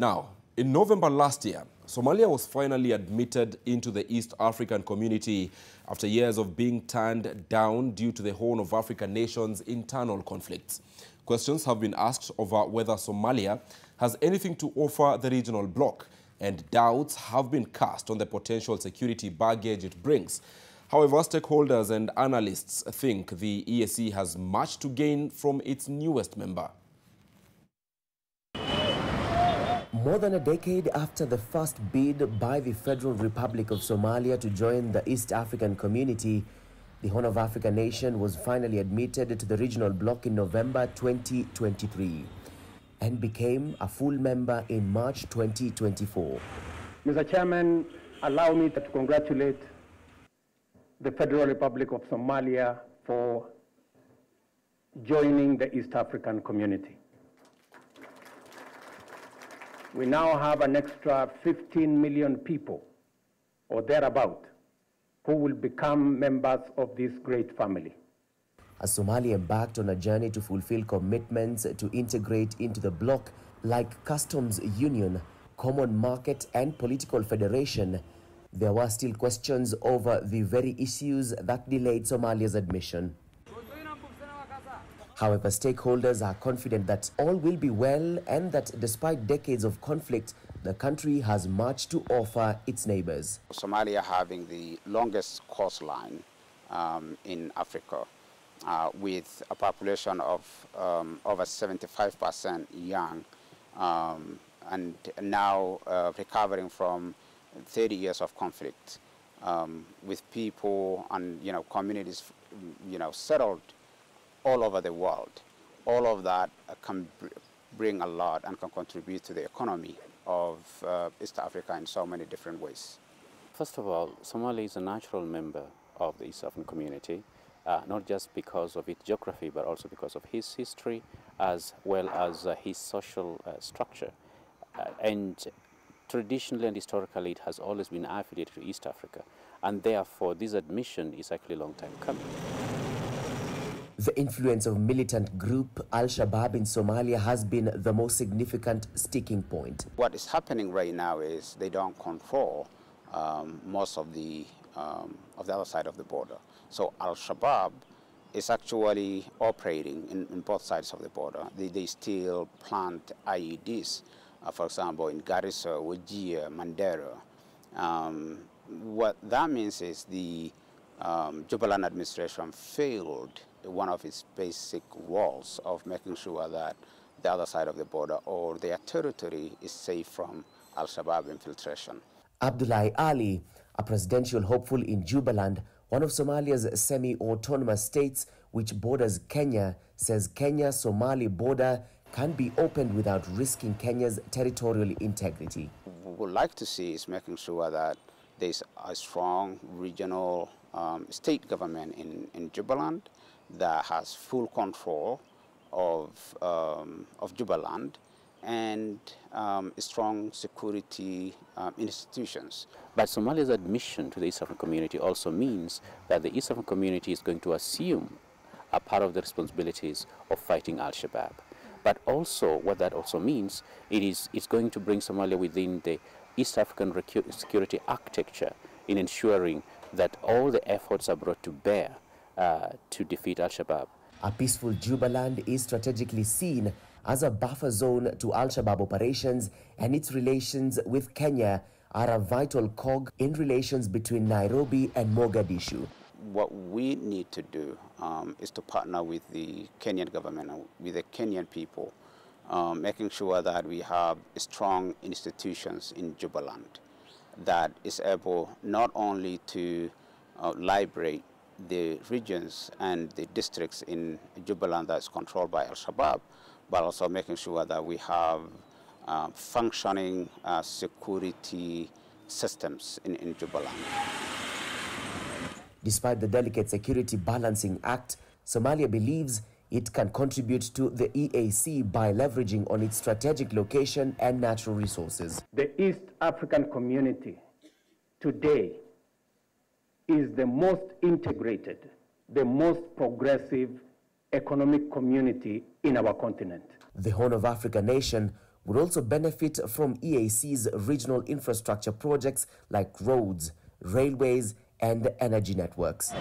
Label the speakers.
Speaker 1: Now, in November last year, Somalia was finally admitted into the East African community after years of being turned down due to the Horn of Africa nations' internal conflicts. Questions have been asked over whether Somalia has anything to offer the regional bloc, and doubts have been cast on the potential security baggage it brings. However, stakeholders and analysts think the EAC has much to gain from its newest member.
Speaker 2: More than a decade after the first bid by the Federal Republic of Somalia to join the East African community, the Horn of Africa nation was finally admitted to the regional bloc in November 2023 and became a full member in March 2024.
Speaker 3: Mr. Chairman, allow me to congratulate the Federal Republic of Somalia for joining the East African community. We now have an extra 15 million people, or thereabout, who will become members of this great family.
Speaker 2: As Somalia embarked on a journey to fulfill commitments to integrate into the bloc like customs union, common market and political federation, there were still questions over the very issues that delayed Somalia's admission. However, stakeholders are confident that all will be well and that despite decades of conflict, the country has much to offer its neighbors.
Speaker 4: Somalia having the longest coastline in Africa, with a population of over 75% young, and now recovering from 30 years of conflict, with people and communities settled all over the world. All of that can bring a lot and can contribute to the economy of East Africa in so many different ways.
Speaker 5: First of all, Somalia is a natural member of the East African community, not just because of its geography, but also because of his history as well as his social structure. And traditionally and historically, it has always been affiliated to East Africa, and therefore this admission is actually a long time coming.
Speaker 2: The influence of militant group Al-Shabaab in Somalia has been the most significant sticking point.
Speaker 4: What is happening right now is they don't control most of the other side of the border. So Al-Shabaab is actually operating in both sides of the border. They still plant IEDs, for example, in Garissa, Wajir, Mandera. What that means is the Jubaland administration failed one of its basic goals of making sure that the other side of the border or their territory is safe from Al-Shabaab infiltration.
Speaker 2: Abdullahi Ali, a presidential hopeful in Jubaland, one of Somalia's semi-autonomous states which borders Kenya, says Kenya-Somali border can be opened without risking Kenya's territorial integrity.
Speaker 4: What we would like to see is making sure that there's a strong regional state government in Jubaland that has full control of Jubaland and strong security institutions.
Speaker 5: But Somalia's admission to the East African community also means that the East African community is going to assume a part of the responsibilities of fighting Al-Shabaab. But also, what that also means, it's going to bring Somalia within the East African security architecture in ensuring that all the efforts are brought to bear to defeat Al-Shabaab.
Speaker 2: A peaceful Jubaland is strategically seen as a buffer zone to Al-Shabaab operations, and its relations with Kenya are a vital cog in relations between Nairobi and Mogadishu.
Speaker 4: What we need to do is to partner with the Kenyan government, with the Kenyan people, making sure that we have strong institutions in Jubaland that is able not only to liberate the regions and the districts in Jubaland that's controlled by Al-Shabaab, but also making sure that we have functioning security systems in Jubaland.
Speaker 2: Despite the delicate Security Balancing Act, Somalia believes it can contribute to the EAC by leveraging on its strategic location and natural resources.
Speaker 3: The East African community today is the most integrated, the most progressive economic community in our continent.
Speaker 2: The Horn of Africa nation would also benefit from EAC's regional infrastructure projects like roads, railways, and energy networks.